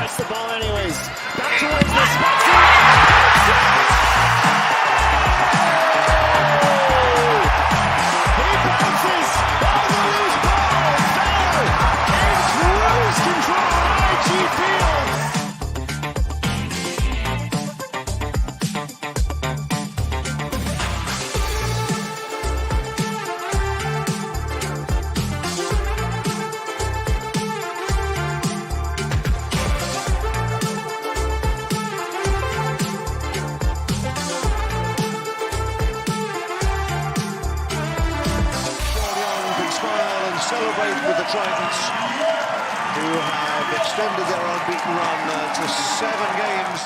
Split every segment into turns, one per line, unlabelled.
gets the ball anyways. Back towards the Spencer. He bounces on the loose ball. Valor in cruise control on IG Field. Celebrate with the Tridents, who have extended their unbeaten run to 7 games.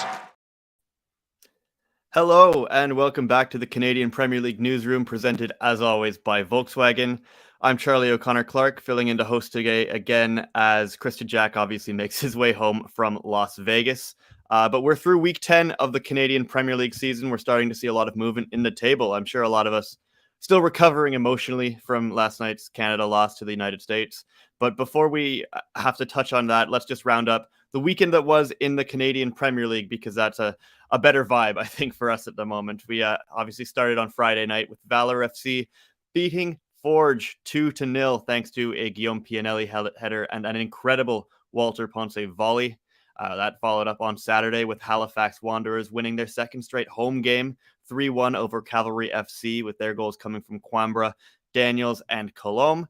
Hello, and welcome back to the Canadian Premier League Newsroom, presented as always by Volkswagen. I'm Charlie O'Connor-Clark, filling in to host today again as Christian Jack obviously makes his way home from Las Vegas. But we're through week 10 of the Canadian Premier League season. We're starting to see a lot of movement in the table. I'm sure a lot of us still recovering emotionally from last night's Canada loss to the United States. But before we have to touch on that, let's just round up the weekend that was in the Canadian Premier League, because that's a better vibe, I think, for us at the moment. We obviously started on Friday night with Valor FC beating Forge 2-0 thanks to a Guillaume Pianelli header and an incredible Walter Ponce volley. That followed up on Saturday with Halifax Wanderers winning their second straight home game, 3-1 over Cavalry FC, with their goals coming from Coimbra, Daniels, and Colombe.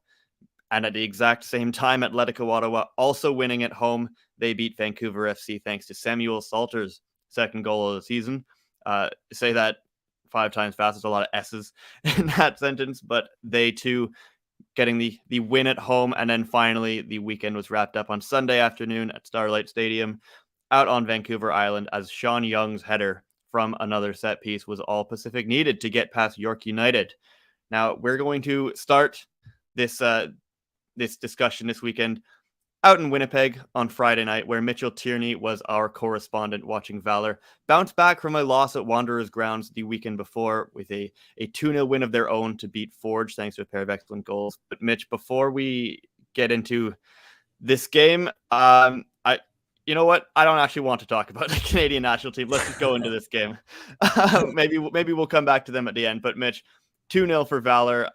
And at the exact same time, Atletico Ottawa also winning at home. They beat Vancouver FC thanks to Samuel Salter's second goal of the season. Say that 5 times fast. There's a lot of S's in that sentence, but they too getting the win at home. And then finally, the weekend was wrapped up on Sunday afternoon at Starlight Stadium out on Vancouver Island as Sean Young's header from another set piece was all Pacific needed to get past York United. Now, we're going to start this discussion this weekend out in Winnipeg on Friday night, where Mitchell Tierney was our correspondent watching Valor bounce back from a loss at Wanderers grounds the weekend before with a 2-0 win of their own to beat Forge thanks to a pair of excellent goals. But Mitch, before we get into this game, you know what? I don't actually want to talk about the Canadian national team. Let's just go into this game. Maybe we'll come back to them at the end. But Mitch, 2-0 for Valor.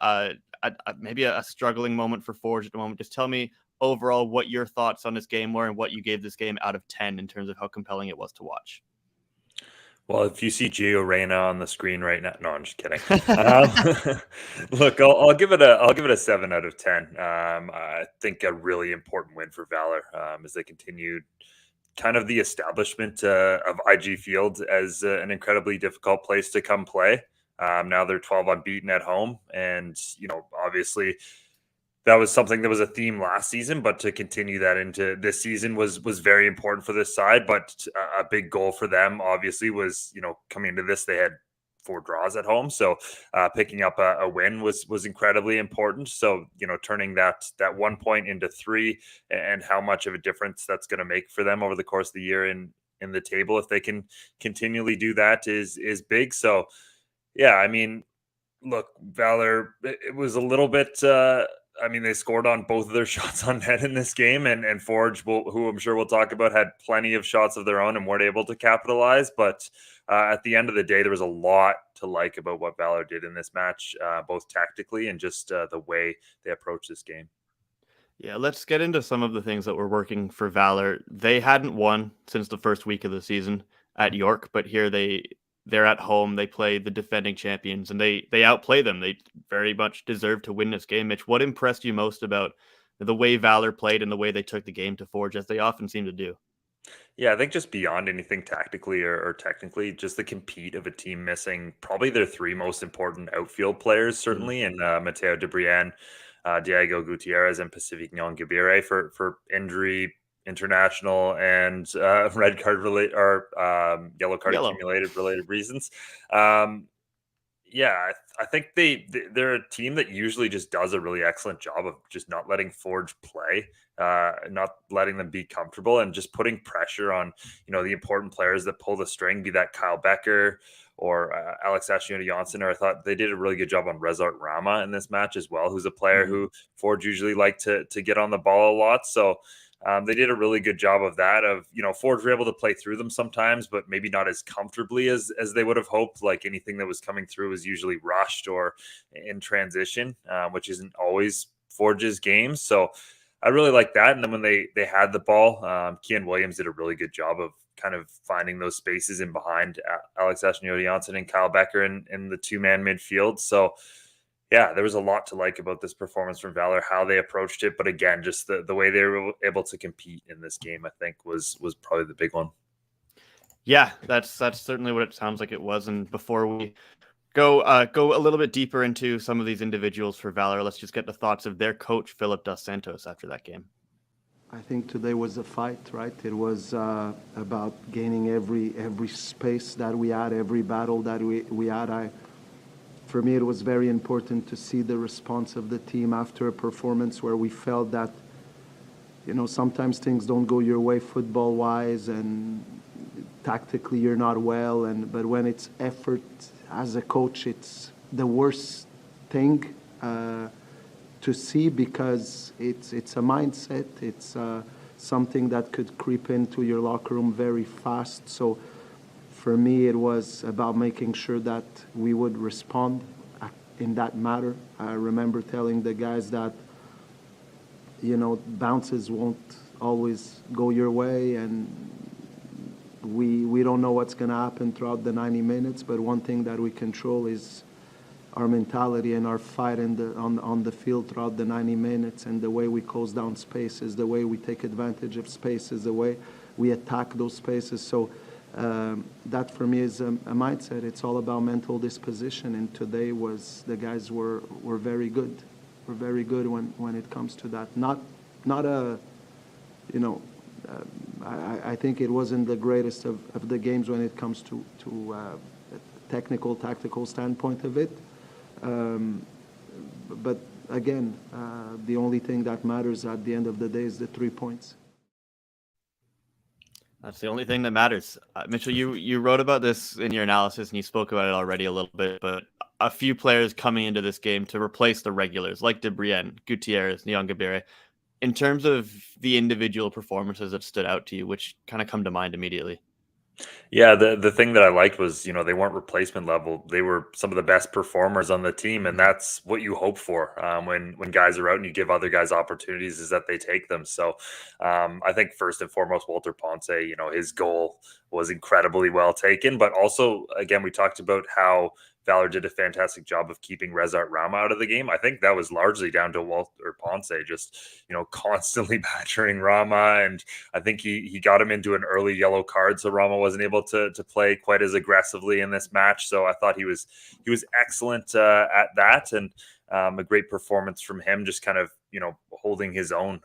Maybe a struggling moment for Forge at the moment. Just tell me overall what your thoughts on this game were and what you gave this game out of 10 in terms of how compelling it was to watch.
Well, if you see Gio Reyna on the screen right now, no, I'm just kidding. Look, I'll give it a 7 out of 10. I think a really important win for Valor as they continued kind of the establishment of IG Field as an incredibly difficult place to come play. Now they're 12 unbeaten at home, and obviously that was something that was a theme last season, but to continue that into this season was very important for this side. But a big goal for them, obviously, was, coming into this, they had 4 draws at home. So picking up a win was incredibly important. So, turning that 1 point into 3 and how much of a difference that's going to make for them over the course of the year in the table, if they can continually do that, is big. So, yeah, I mean, look, Valor, it was a little bit... they scored on both of their shots on net in this game, and Forge, who I'm sure we'll talk about, had plenty of shots of their own and weren't able to capitalize. But at the end of the day, there was a lot to like about what Valor did in this match, both tactically and just the way they approached this game.
Yeah, let's get into some of the things that were working for Valor. They hadn't won since the first week of the season at York, but here they're at home. They play the defending champions, and they outplay them. They very much deserve to win this game. Mitch, what impressed you most about the way Valor played and the way they took the game to Forge, as they often seem to do?
Yeah, I think just beyond anything tactically or technically, just the compete of a team missing probably their 3 most important outfield players, certainly, and Mateo Debrian, Diego Gutierrez, and Pacific Nyongabire for injury, international, and red card related or yellow card accumulated related reasons. I think they're a team that usually just does a really excellent job of just not letting Forge play, not letting them be comfortable, and just putting pressure on the important players that pull the string, be that Kyle Becker or Alex Ashiona-Johnson. Or I thought they did a really good job on Rezart Rama in this match as well, who's a player who Forge usually like to get on the ball a lot. So They did a really good job of that. Forge were able to play through them sometimes, but maybe not as comfortably as they would have hoped. Like anything that was coming through was usually rushed or in transition, which isn't always Forge's game. So I really like that. And then when they had the ball, Kian Williams did a really good job of kind of finding those spaces in behind Alex Ashniotti-Johnson and Kyle Becker in the two-man midfield. So yeah, there was a lot to like about this performance from Valor, how they approached it. But again, just the way they were able to compete in this game, I think was probably the big one.
Yeah, that's certainly what it sounds like it was. And before we go a little bit deeper into some of these individuals for Valor, let's just get the thoughts of their coach, Philip Dos Santos, after that game.
I think today was a fight, right? It was about gaining every space that we had, every battle that we had. For me, it was very important to see the response of the team after a performance where we felt that, sometimes things don't go your way football-wise and tactically you're not well. But when it's effort as a coach, it's the worst thing to see because it's a mindset. It's something that could creep into your locker room very fast. So for me, it was about making sure that we would respond in that matter. I remember telling the guys that, bounces won't always go your way, and we don't know what's going to happen throughout the 90 minutes, but one thing that we control is our mentality and our fight on the field throughout the 90 minutes, and the way we close down spaces, the way we take advantage of spaces, the way we attack those spaces. So that for me is a mindset. It's all about mental disposition, and today the guys were very good. We're very good when it comes to that. I think it wasn't the greatest of the games when it comes to technical, tactical standpoint of it. But again, the only thing that matters at the end of the day is the 3 points.
That's the only thing that matters. Mitchell, you wrote about this in your analysis and you spoke about it already a little bit, but a few players coming into this game to replace the regulars like Debrienne, Gutierrez, Nyongabire. In terms of the individual performances that stood out to you, which kind of come to mind immediately?
Yeah, the thing that I liked was, they weren't replacement level. They were some of the best performers on the team, and that's what you hope for when guys are out and you give other guys opportunities, is that they take them. So I think first and foremost, Walter Ponce, his goal was incredibly well taken. But also, again, we talked about how Valor did a fantastic job of keeping Rezart Rama out of the game. I think that was largely down to Walter Ponce just, constantly badgering Rama. And I think he got him into an early yellow card, so Rama wasn't able to play quite as aggressively in this match. So I thought he was excellent at that, and a great performance from him, just kind of, holding his own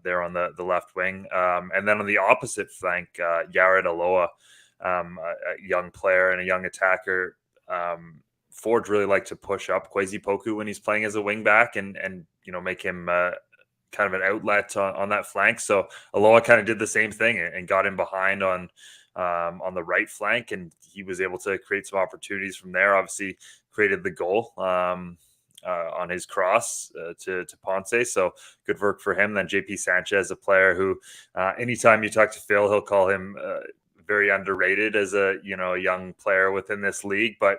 there on the left wing. And then on the opposite flank, Yared Aloha, a young player and a young attacker. Forge really like to push up Kwesi Poku when he's playing as a wing back and make him kind of an outlet on that flank. So Aloha kind of did the same thing and got him behind on the right flank, and he was able to create some opportunities from there. Obviously created the goal on his cross to Ponce. So good work for him. Then JP Sanchez, a player who anytime you talk to Phil, he'll call him very underrated as a young player within this league, but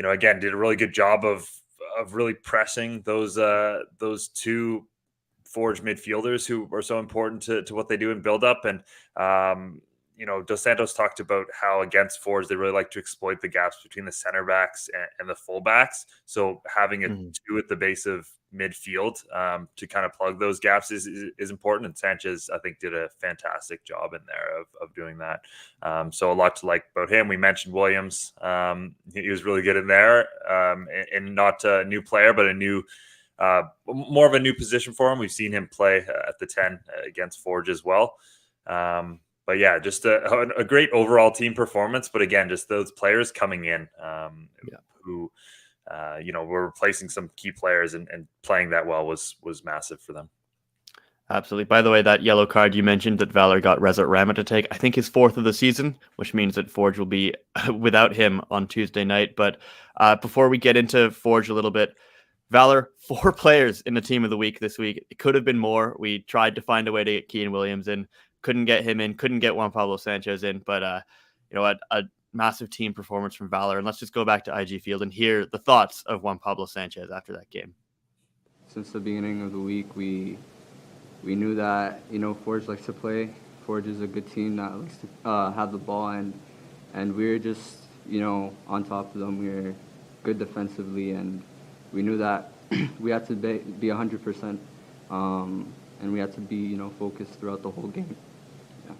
again, did a really good job of really pressing those two Forge midfielders who are so important to what they do in build up. And Dos Santos talked about how against Forge they really like to exploit the gaps between the center backs and the full backs. So having a two at the base of midfield to kind of plug those gaps is important. And Sanchez, I think, did a fantastic job in there of doing that. So a lot to like about him. We mentioned Williams. He was really good in there, and not a new player, but a new more of a new position for him. We've seen him play at the 10 against Forge as well. But yeah, just a great overall team performance. But again, just those players coming in who were replacing some key players and playing that well was massive for them.
Absolutely. By the way, that yellow card you mentioned that Valor got Rezart Rama to take, I think his 4th of the season, which means that Forge will be without him on Tuesday night. But before we get into Forge a little bit, Valor, 4 players in the team of the week this week. It could have been more. We tried to find a way to get Kieran Williams in. Couldn't get him in. Couldn't get Juan Pablo Sanchez in. But, a massive team performance from Valor. And let's just go back to IG Field and hear the thoughts of Juan Pablo Sanchez after that game.
Since the beginning of the week, we knew that, Forge likes to play. Forge is a good team that likes to have the ball. And we were just, on top of them. We were good defensively. And we knew that we had to be 100%, and we had to be, focused throughout the whole game. Yeah.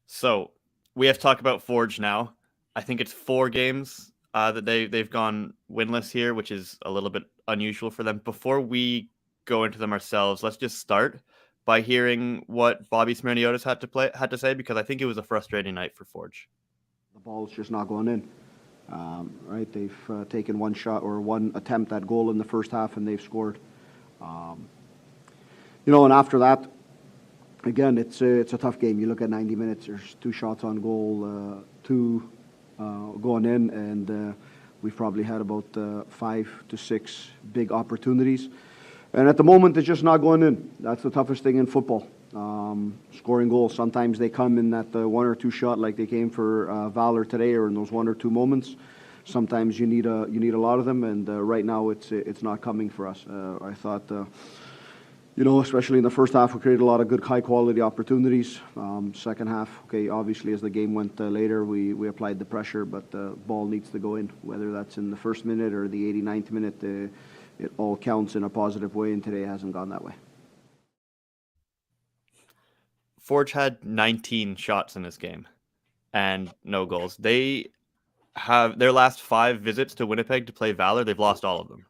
So we have to talk about Forge now. I think it's 4 games that they've gone winless here, which is a little bit unusual for them. Before we go into them ourselves, let's just start by hearing what Bobby Maniotis had to say, because I think it was a frustrating night for Forge.
The ball's just not going in. Right, they've taken one shot or one attempt at goal in the first half, and they've scored. And after that, again, it's a tough game. You look at 90 minutes. There's 2 shots on goal, 2 going in, and we've probably had about 5 to 6 big opportunities. And at the moment, it's just not going in. That's the toughest thing in football. Scoring goals. Sometimes they come in that 1 or 2 shot, like they came for Valor today, or in those 1 or 2 moments. Sometimes you need a lot of them, and right now it's not coming for us. I thought, especially in the first half, we created a lot of good, high quality opportunities. Second half, okay, obviously as the game went later, we applied the pressure, but the ball needs to go in, whether that's in the first minute or the 89th minute. It all counts in a positive way, and today it hasn't gone that way.
Forge had 19 shots in this game and no goals. They have their last 5 visits to Winnipeg to play Valor. They've lost all of them,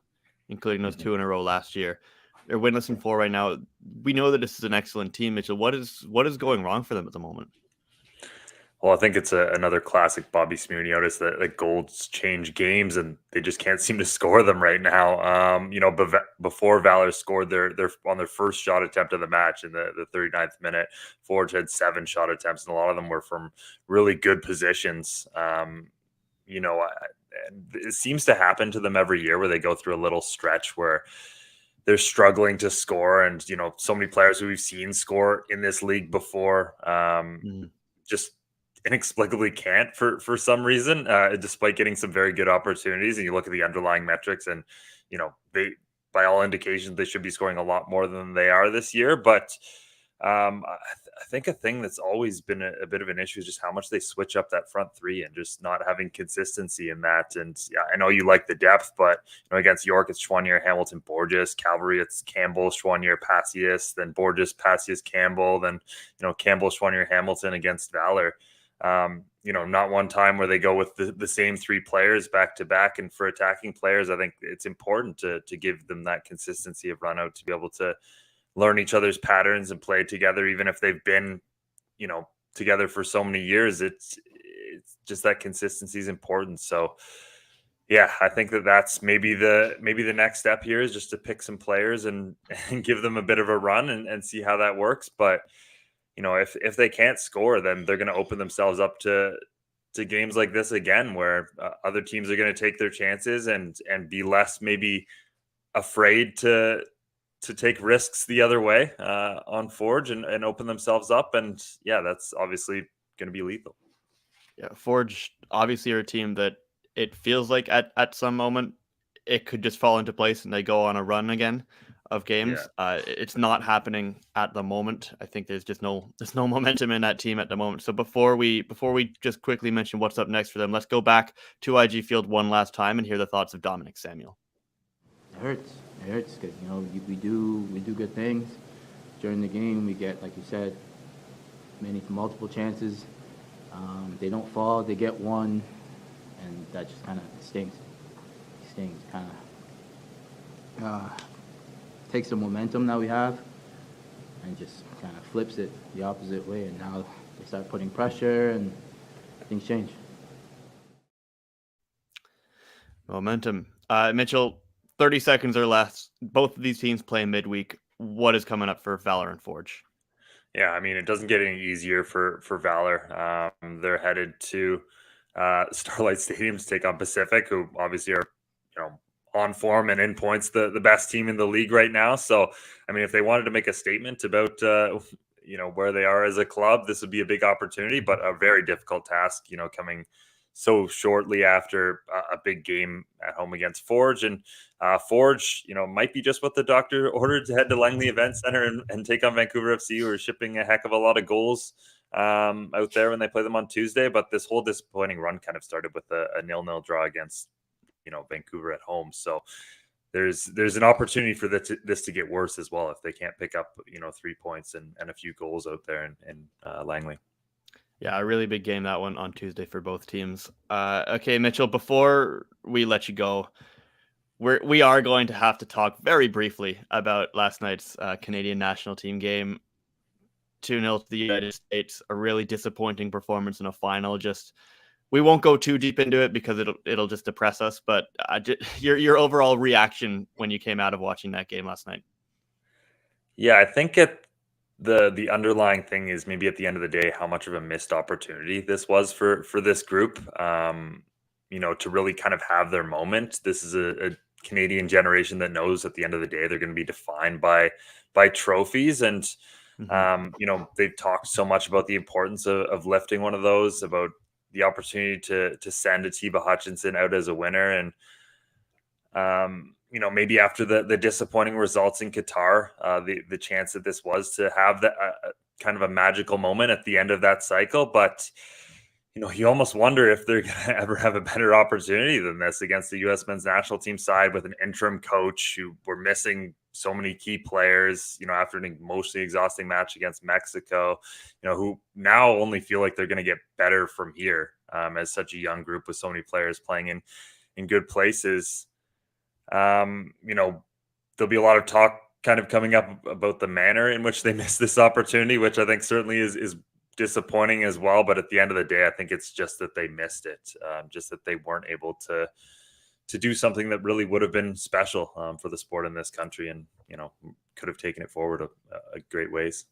including those 2 in a row last year. They're winless in 4 right now. We know that this is an excellent team, Mitchell. What is going wrong for them at the moment?
Well, I think it's another classic Bobby Maniotis that goals change games, and they just can't seem to score them right now. Before Valor scored their on their first shot attempt of the match in the 39th minute, Forge had 7 shot attempts, and a lot of them were from really good positions. It seems to happen to them every year where they go through a little stretch where they're struggling to score, and so many players who we've seen score in this league before just inexplicably can't for some reason, despite getting some very good opportunities. And you look at the underlying metrics, and they, by all indications, they should be scoring a lot more than they are this year. But I think a thing that's always been a bit of an issue is just how much they switch up that front 3 and just not having consistency in that. And yeah, I know you like the depth, but against York, it's Choinière, Hamilton, Borges. Cavalry, it's Campbell, Choinière, Passius, then Borges, Passius, Campbell, then Campbell, Choinière, Hamilton against Valor. Not one time where they go with the same 3 players back to back. And for attacking players, I think it's important to give them that consistency of run out to be able to learn each other's patterns and play together, even if they've been, together for so many years. It's just that consistency is important. So yeah, I think that's maybe the next step here is just to pick some players and give them a bit of a run and see how that works. But if they can't score, then they're going to open themselves up to games like this again, where other teams are going to take their chances and be less maybe afraid to take risks the other way on Forge and open themselves up. And yeah, that's obviously going to be lethal.
Yeah, Forge obviously are a team that it feels like at some moment it could just fall into place and they go on a run again of games. Yeah. It's not happening at the moment. I think there's no momentum in that team at the moment. So before we just quickly mention what's up next for them, let's go back to IG Field one last time and hear the thoughts of Dominic Samuel.
It hurts because we do good things during the game. We get, like you said, multiple chances. They don't fall. They get one, and that just kind of stings. Kind of takes the momentum that we have and just kind of flips it the opposite way. And now they start putting pressure, and things change.
Momentum. Mitchell, 30 seconds or less. Both of these teams play midweek. What is coming up for Valor and Forge?
Yeah, I mean, it doesn't get any easier for Valor. They're headed to Starlight Stadium to take on Pacific, who obviously are, on form and in points, the best team in the league right now. So, I mean, if they wanted to make a statement about, where they are as a club, this would be a big opportunity, but a very difficult task, coming so shortly after a big game at home against Forge. And Forge, might be just what the doctor ordered to head to Langley Event Center and take on Vancouver FC, who are shipping a heck of a lot of goals out there when they play them on Tuesday. But this whole disappointing run kind of started with a 0-0 draw against, Vancouver at home. So there's an opportunity for this to get worse as well if they can't pick up, 3 points and a few goals out there in Langley.
Yeah, a really big game, that one, on Tuesday for both teams. Okay, Mitchell, before we let you go, we are going to have to talk very briefly about last night's Canadian national team game. 2-0 to the United States, a really disappointing performance in a final. We won't go too deep into it because it'll just depress us, but your overall reaction when you came out of watching that game last night.
Yeah, I think the underlying thing is maybe at the end of the day how much of a missed opportunity this was for this group, to really kind of have their moment. This is a Canadian generation that knows at the end of the day they're going to be defined by trophies. And they've talked so much about the importance of lifting one of those, about the opportunity to send Atiba Hutchinson out as a winner. And maybe after the disappointing results in Qatar, the chance that this was to have that kind of a magical moment at the end of that cycle. But, you almost wonder if they're going to ever have a better opportunity than this against the U.S. men's national team side with an interim coach who were missing so many key players, after an mostly exhausting match against Mexico, who now only feel like they're going to get better from here as such a young group with so many players playing in good places. There'll be a lot of talk kind of coming up about the manner in which they missed this opportunity, which I think certainly is disappointing as well. But at the end of the day, I think it's just that they missed it, just that they weren't able to do something that really would have been special for the sport in this country, and could have taken it forward a great ways.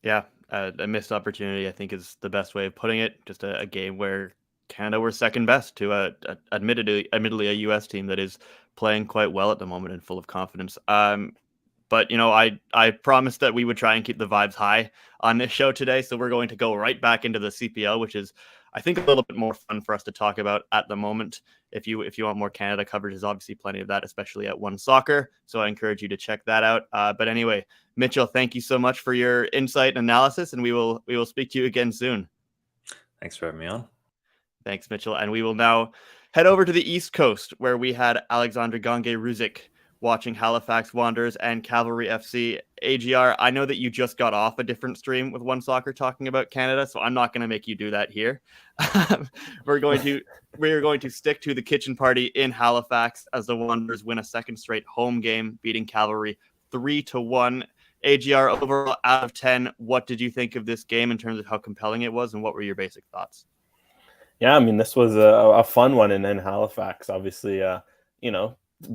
Yeah, a missed opportunity, I think, is the best way of putting it. Just a game where Canada were second best to admittedly a U.S. team that is playing quite well at the moment and full of confidence. But I promised that we would try and keep the vibes high on this show today, so we're going to go right back into the CPL, which is, I think, a little bit more fun for us to talk about at the moment. If you want more Canada coverage, there's obviously plenty of that, especially at One Soccer. So I encourage you to check that out. But anyway, Mitchell, thank you so much for your insight and analysis, and we will speak to you again soon.
Thanks for having me on.
Thanks, Mitchell. And we will now head over to the East Coast, where we had Alexander Gange-Ruzik watching Halifax Wanderers and Cavalry FC. AGR, I know that you just got off a different stream with One Soccer talking about Canada, so I'm not going to make you do that here. We're going to stick to the kitchen party in Halifax as the Wanderers win a second straight home game, beating Cavalry 3-1. AGR, overall out of 10, what did you think of this game in terms of how compelling it was, and what were your basic thoughts?
Yeah, I mean, this was a fun one in Halifax. Obviously, a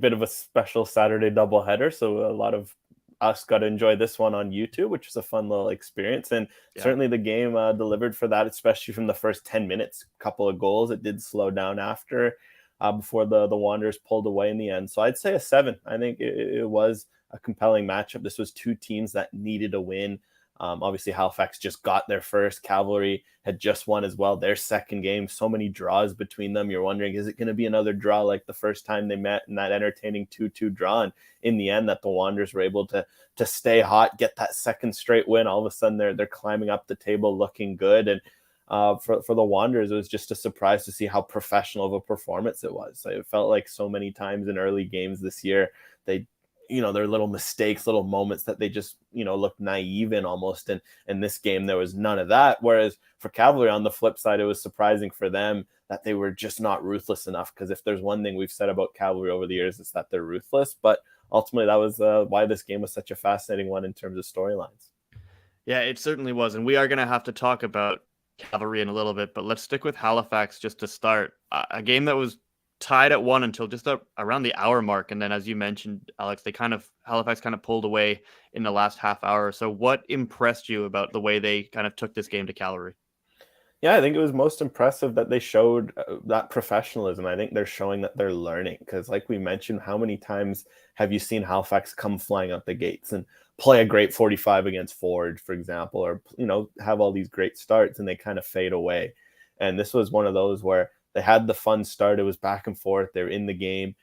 bit of a special Saturday doubleheader, so a lot of us got to enjoy this one on YouTube, which was a fun little experience. And certainly the game delivered for that, especially from the first 10 minutes. A couple of goals. It did slow down after before the Wanderers pulled away in the end. So I'd say a 7. I think it was a compelling matchup. This was two teams that needed a win. Obviously, Halifax just got their first. Cavalry had just won as well, their second game. So many draws between them. You're wondering, is it going to be another draw like the first time they met in that entertaining 2-2 draw? And in the end, that the Wanderers were able to stay hot, get that second straight win. All of a sudden, they're climbing up the table, looking good. And for the Wanderers, it was just a surprise to see how professional of a performance it was. It felt like so many times in early games this year, they their little mistakes, little moments that they just, looked naive in almost. And in this game, there was none of that. Whereas for Cavalry, on the flip side, it was surprising for them that they were just not ruthless enough. Because if there's one thing we've said about Cavalry over the years, it's that they're ruthless. But ultimately, that was why this game was such a fascinating one in terms of storylines. Yeah, it certainly was. And we are going to have to talk about Cavalry in a little bit. But let's stick with Halifax just to start. A game that was tied at 1 until just around the hour mark, and then, as you mentioned, Alex, Halifax kind of pulled away in the last half hour. So what impressed you about the way they kind of took this game to Calgary? Yeah, I think it was most impressive that they showed that professionalism. I think they're showing that they're learning because, like we mentioned, how many times have you seen Halifax come flying out the gates and play a great 45 against Forge, for example, or have all these great starts and they kind of fade away. And this was one of those where they had the fun start. It was back and forth. They're in the game,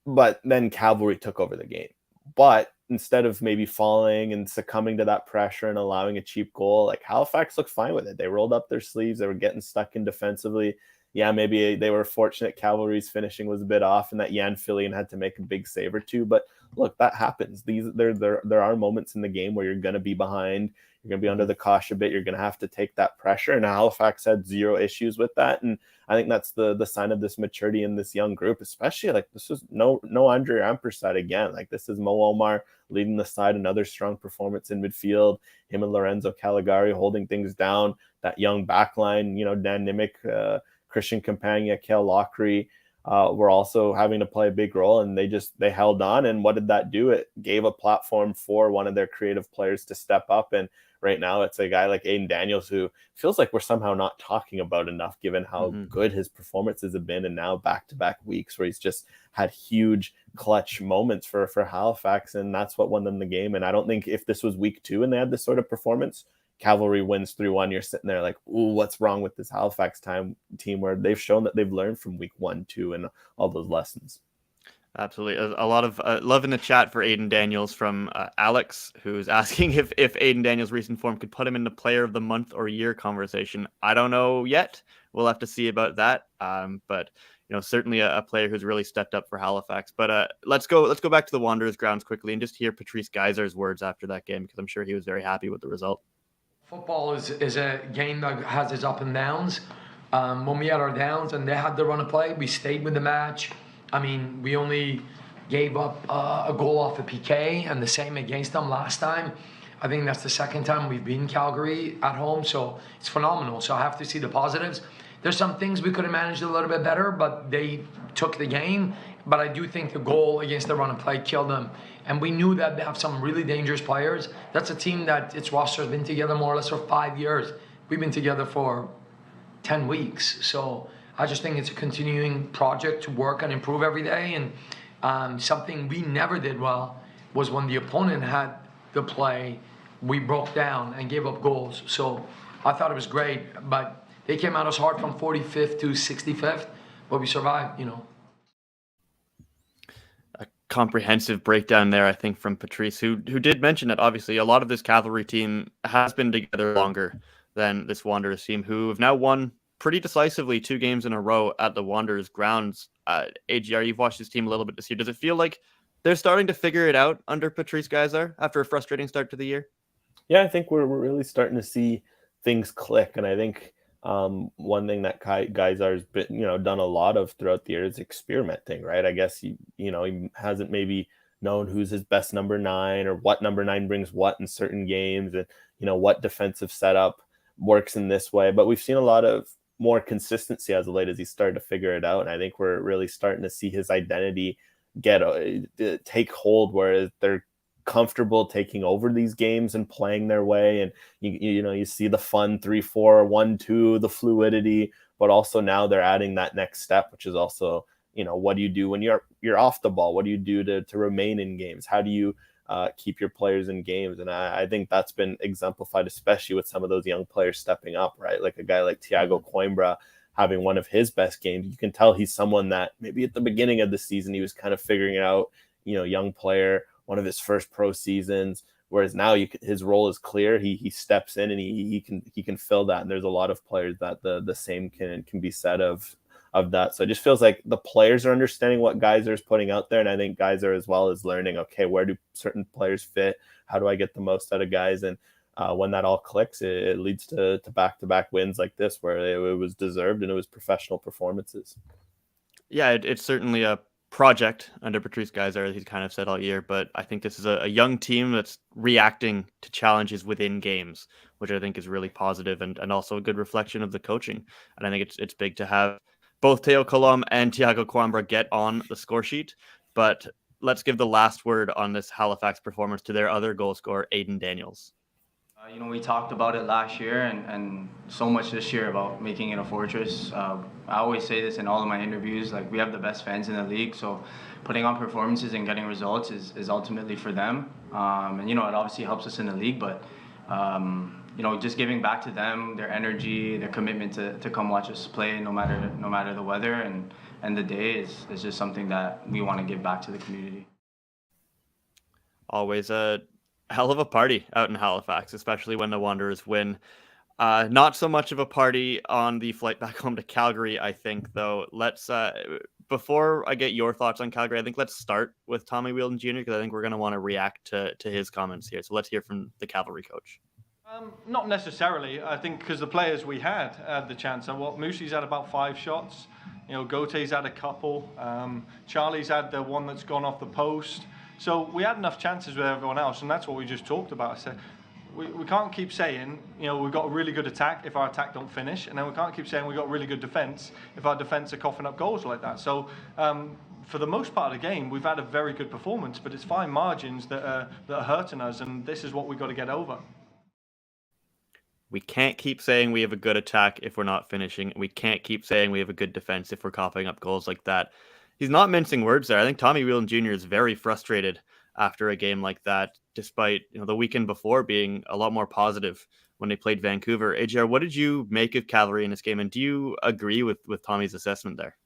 but then Cavalry took over the game. But instead of maybe falling and succumbing to that pressure and allowing a cheap goal, like Halifax looked fine with it. They rolled up their sleeves. They were getting stuck in defensively. Yeah, maybe they were fortunate Cavalry's finishing was a bit off and that Jan Fillion had to make a big save or two. But look, that happens. There are moments in the game where you're going to be behind. You're going to be under the cosh a bit. You're going to have to take that pressure. And Halifax had zero issues with that. And I think that's the sign of this maturity in this young group, especially like this is no Andre Ampersad again. Like this is Mo Omar leading the side, another strong performance in midfield. Him and Lorenzo Caligari holding things down. That young backline, Dan Nimick, Christian Campagna, Kale Lockery, were also having to play a big role, and they held on. And what did that do? It gave a platform for one of their creative players to step up. And right now it's a guy like Aiden Daniels, who feels like we're somehow not talking about enough given how good his performances have been. And now back-to-back weeks where he's just had huge clutch moments for Halifax. And that's what won them the game. And I don't think if this was week 2 and they had this sort of performance, Cavalry wins 3-1, you're sitting there like, ooh, what's wrong with this Halifax team where they've shown that they've learned from week 1, 2, and all those lessons.
Absolutely. A lot of love in the chat for Aiden Daniels from Alex, who's asking if Aiden Daniels' recent form could put him in the player of the month or year conversation. I don't know yet. We'll have to see about that. But certainly a player who's really stepped up for Halifax. But let's go back to the Wanderers grounds quickly and just hear Patrice Geyser's words after that game, because I'm sure he was very happy with the result.
Football is a game that has its up and downs. When we had our downs and they had the run of play, we stayed with the match. I mean, we only gave up a goal off a PK, and the same against them last time. I think that's the second time we've beaten Calgary at home, so it's phenomenal. So I have to see the positives. There's some things we could have managed a little bit better, but they took the game. But I do think the goal against the run of play killed them. And we knew that they have some really dangerous players. That's a team that its roster has been together more or less for 5 years. We've been together for 10 weeks. So I just think it's a continuing project to work and improve every day. And something we never did well was when the opponent had the play, we broke down and gave up goals. So I thought it was great. But they came at us hard from 45th to 65th, but we survived,
A comprehensive breakdown there, I think, from Patrice, who did mention that obviously a lot of this Cavalry team has been together longer than this Wanderers team, who have now won pretty decisively 2 games in a row at the Wanderers grounds. AGR, you've watched this team a little bit this year. Does it feel like they're starting to figure it out under Patrice Geyser after a frustrating start to the year?
Yeah, I think we're really starting to see things click. And I think one thing that Geyser's been, done a lot of throughout the year is experimenting, right? I guess he hasn't maybe known who's his best number 9 or what number 9 brings what in certain games, and what defensive setup works in this way. But we've seen a lot of more consistency as of late as he started to figure it out, and I think we're really starting to see his identity take hold, where they're comfortable taking over these games and playing their way. And you see the fun 3-4, 1-2, the fluidity, but also now they're adding that next step, which is also, what do you do when you're off the ball? What do you do to remain in games? How do you keep your players in games? And I think that's been exemplified, especially with some of those young players stepping up, right? Like a guy like Thiago Coimbra having one of his best games. You can tell he's someone that maybe at the beginning of the season, he was kind of figuring it out, young player, one of his first pro seasons, whereas now his role is clear. He steps in and he can fill that. And there's a lot of players that the same can be said of that. So it just feels like the players are understanding what Geyser is putting out there. And I think Geyser as well is learning, okay, where do certain players fit? How do I get the most out of guys? And when that all clicks, it leads to back-to-back wins like this, where it was deserved and it was professional performances.
Yeah, it's certainly a project under Patrice Geyser, as he's kind of said all year, but I think this is a young team that's reacting to challenges within games, which I think is really positive and also a good reflection of the coaching. And I think it's big to have both Teo Colom and Thiago Coimbra get on the score sheet. But let's give the last word on this Halifax performance to their other goal scorer, Aiden Daniels.
We talked about it last year and so much this year about making it a fortress. I always say this in all of my interviews, like we have the best fans in the league, so putting on performances and getting results is ultimately for them. And it obviously helps us in the league, but just giving back to them, their energy, their commitment to come watch us play no matter the weather and the day is just something that we want to give back to the community.
Always a hell of a party out in Halifax, especially when the Wanderers win. Not so much of a party on the flight back home to Calgary, I think, though. Let's before I get your thoughts on Calgary, I think let's start with Tommy Wheeldon Jr. because I think we're going to want to react to his comments here. So let's hear from the Cavalry coach.
Not necessarily. I think because the players we had the chance. And Moosey's had about 5 shots. Gote's had a couple. Charlie's had the one that's gone off the post. So we had enough chances with everyone else, and that's what we just talked about. I said we can't keep saying we've got a really good attack if our attack don't finish, and then we can't keep saying we've got really good defence if our defence are coughing up goals like that. So for the most part of the game, we've had a very good performance, but it's fine margins that are hurting us, and this is what we've got to get over.
We can't keep saying we have a good attack if we're not finishing. We can't keep saying we have a good defense if we're coughing up goals like that. He's not mincing words there. I think Tommy Wheeldon Jr. is very frustrated after a game like that, despite the weekend before being a lot more positive when they played Vancouver. AJR, what did you make of Cavalry in this game, and do you agree with Tommy's assessment there?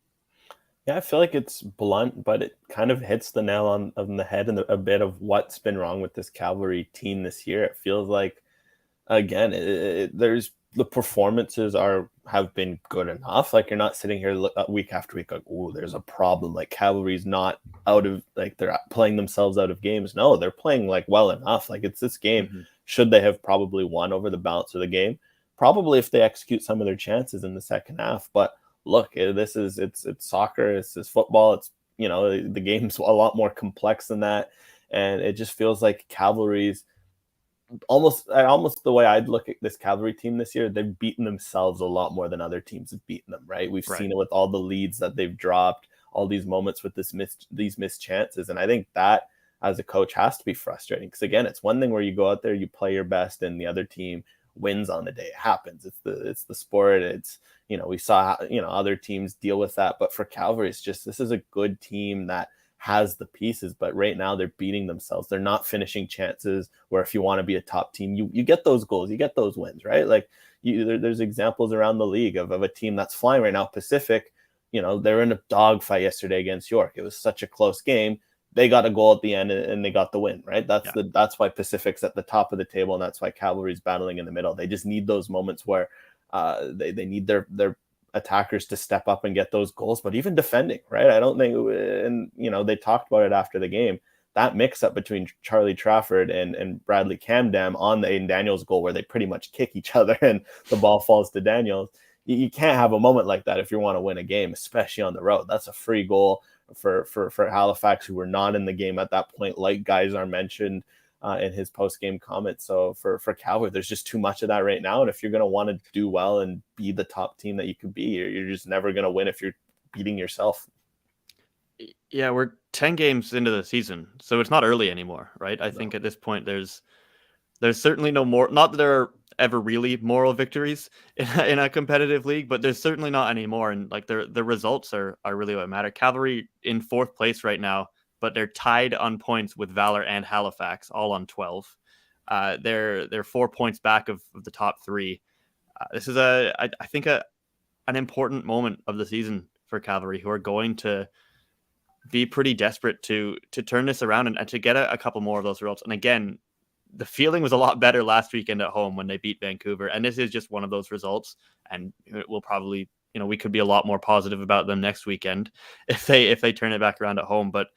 Yeah, I feel like it's blunt, but it kind of hits the nail on the head and a bit of what's been wrong with this Cavalry team this year. It feels like, again, there's the performances have been good enough. Like, you're not sitting here week after week like, oh, there's a problem. Like, Cavalry's not out of, like, they're playing themselves out of games. No, they're playing like well enough. Like, it's this game. Mm-hmm. Should they have probably won over the balance of the game? Probably if they execute some of their chances in the second half. But look, it's soccer, it's football. It's the game's a lot more complex than that, and it just feels like Cavalry's. Almost the way I'd look at this Cavalry team this year, they've beaten themselves a lot more than other teams have beaten them, right? We've seen it with all the leads that they've dropped, all these moments with these missed chances. And I think that as a coach has to be frustrating because, again, it's one thing where you go out there, you play your best, and the other team wins on the day. It happens. It's the sport. It's, we saw, other teams deal with that. But for Cavalry, it's just, this is a good team that has the pieces, but right now they're beating themselves. They're not finishing chances where if you want to be a top team, you get those goals, you get those wins, right? Like there's examples around the league of a team that's flying right now. Pacific, they're in a dogfight yesterday against York. It was such a close game. They got a goal at the end and they got the win, right? That's why Pacific's at the top of the table, and that's why Cavalry's battling in the middle. They just need those moments where they need their attackers to step up and get those goals, but even defending, right? I don't think, and they talked about it after the game, that mix up between Charlie Trafford and Bradley Camden on the Aiden Daniels goal where they pretty much kick each other and the ball falls to Daniels. You can't have a moment like that if you want to win a game, especially on the road. That's a free goal for Halifax, who were not in the game at that point, like Geisar mentioned in his post-game comments. So for Calgary, there's just too much of that right now. And if you're going to want to do well and be the top team that you could be, you're just never going to win if you're beating yourself.
Yeah, we're 10 games into the season, so it's not early anymore, right? I think at this point there's certainly no more, not that there are ever really moral victories in a competitive league, but there's certainly not any more. And like the results are really what matter. Cavalry in 4th place right now, but they're tied on points with Valor and Halifax, all on 12. They're 4 points back of the top 3. This is I think an important moment of the season for Cavalry, who are going to be pretty desperate to turn this around and to get a couple more of those results. And again, the feeling was a lot better last weekend at home when they beat Vancouver, and this is just one of those results. And it will probably, we could be a lot more positive about them next weekend if they turn it back around at home. But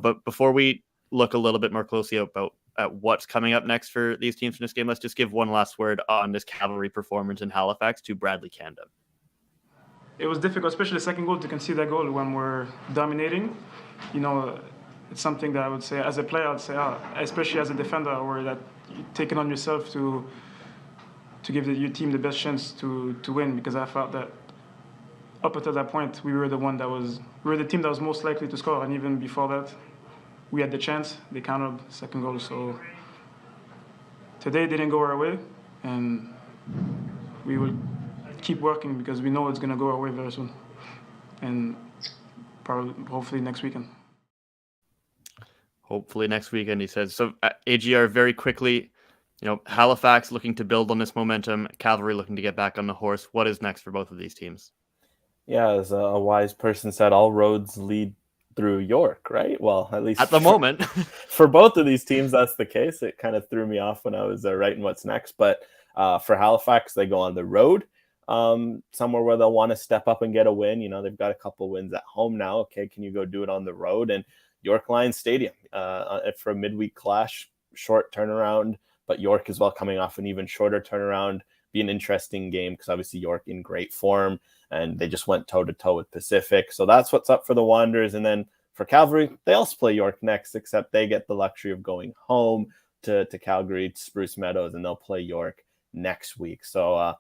but before we look a little bit more closely at what's coming up next for these teams in this game, let's just give one last word on this Cavalry performance in Halifax to Bradley Camden.
It was difficult, especially the second goal, to concede that goal when we're dominating. It's something that I would say, as a player, I'd say, especially as a defender, or that you take it on yourself to give your team the best chance to win, because I felt that up until that point, we were the team that was most likely to score, and even before that, we had the chance. They countered second goal, so today didn't go our way, and we will keep working because we know it's going to go our way very soon, and probably hopefully next weekend.
Hopefully next weekend, he says. So AGR, very quickly, Halifax looking to build on this momentum, Cavalry looking to get back on the horse. What is next for both of these teams?
Yeah, as a wise person said, all roads lead through York, right? Well, at least
at the moment.
For both of these teams, that's the case. It kind of threw me off when I was writing what's next. But for Halifax, they go on the road, somewhere where they'll want to step up and get a win. They've got a couple wins at home now. Okay, can you go do it on the road? And York Lions Stadium for a midweek clash, short turnaround, but York as well coming off an even shorter turnaround. Be an interesting game because obviously York in great form, and they just went toe-to-toe with Pacific. So that's what's up for the Wanderers. And then for Cavalry, they also play York next, except they get the luxury of going home to Calgary, to Spruce Meadows, and they'll play York next week. So, a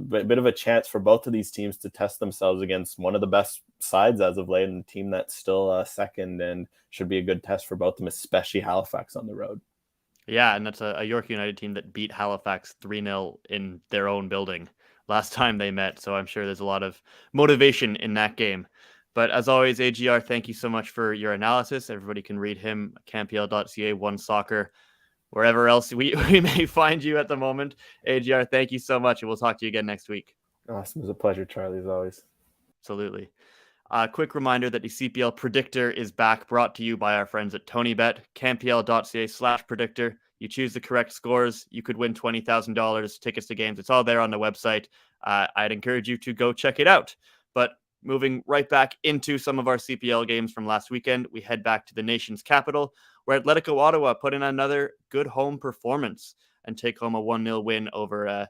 bit of a chance for both of these teams to test themselves against one of the best sides as of late, and a team that's still second, and should be a good test for both of them, especially Halifax on the road.
Yeah, and that's a York United team that beat Halifax 3-0 in their own building last time they met. So I'm sure there's a lot of motivation in that game. But as always, AGR, thank you so much for your analysis. Everybody can read him, campl.ca, One Soccer, wherever else we may find you at the moment. AGR, thank you so much, and we'll talk to you again next week.
Awesome. It was a pleasure, Charlie, as always.
Absolutely. Quick reminder that the CPL Predictor is back, brought to you by our friends at TonyBet, campl.ca/predictor. You choose the correct scores, you could win $20,000, tickets to games. It's all there on the website. I'd encourage you to go check it out. But moving right back into some of our CPL games from last weekend, we head back to the nation's capital, where Atletico Ottawa put in another good home performance and take home a 1-0 win over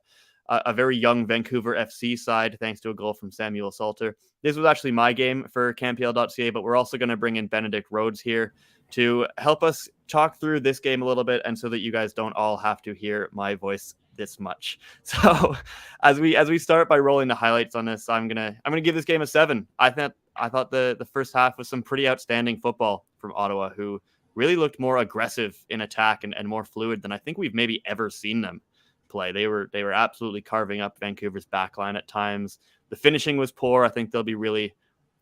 a very young Vancouver FC side, thanks to a goal from Samuel Salter. This was actually my game for CampL.ca, but we're also going to bring in Benedict Rhodes here to help us talk through this game a little bit, and so that you guys don't all have to hear my voice this much. So as we start by rolling the highlights on this, I'm gonna give this game a 7. I thought the first half was some pretty outstanding football from Ottawa, who really looked more aggressive in attack and more fluid than I think we've maybe ever seen them play. They were absolutely carving up Vancouver's backline at times. The finishing was poor. I think they'll be really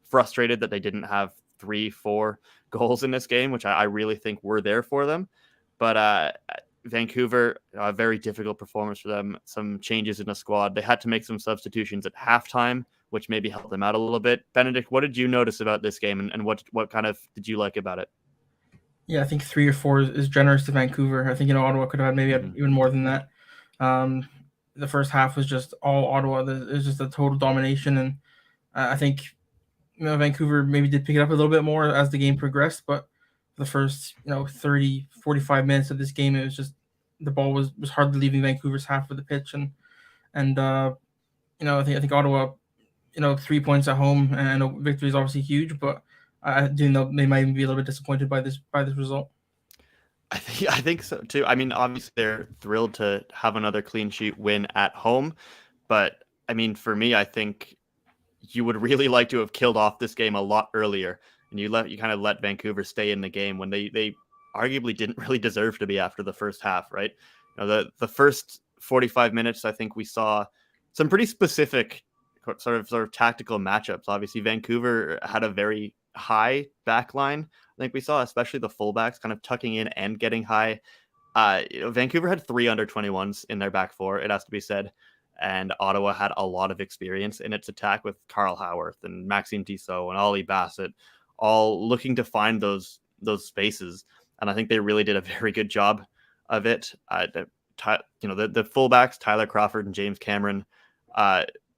frustrated that they didn't have 3-4 goals in this game, which I really think were there for them. But Vancouver, a very difficult performance for them. Some changes in the squad. They had to make some substitutions at halftime, which maybe helped them out a little bit. Benedict, what did you notice about this game, and what kind of did you like about it?
Yeah, I think 3 or 4 is generous to Vancouver. I think Ottawa could have had maybe even more than that. The first half was just all Ottawa. It was just a total domination, and I think Vancouver maybe did pick it up a little bit more as the game progressed. But the first 30, 45 minutes of this game, it was just the ball was hardly leaving Vancouver's half of the pitch, and I think Ottawa, 3 points at home and victory is obviously huge, but I do know they might even be a little bit disappointed by this result.
I think so too. I mean, obviously they're thrilled to have another clean sheet win at home, but I mean, for me, I think you would really like to have killed off this game a lot earlier, and you kind of let Vancouver stay in the game when they arguably didn't really deserve to be after the first half, right? The first 45 minutes, I think we saw some pretty specific sort of tactical matchups. Obviously, Vancouver had a very high back line. I think we saw especially the fullbacks kind of tucking in and getting high. Vancouver had 3 under-21s in their back four, it has to be said, and Ottawa had a lot of experience in its attack with Carl Howarth and Maxime Tissot and Ollie Bassett, all looking to find those spaces, and I think they really did a very good job of it. The fullbacks, Tyler Crawford and James Cameron,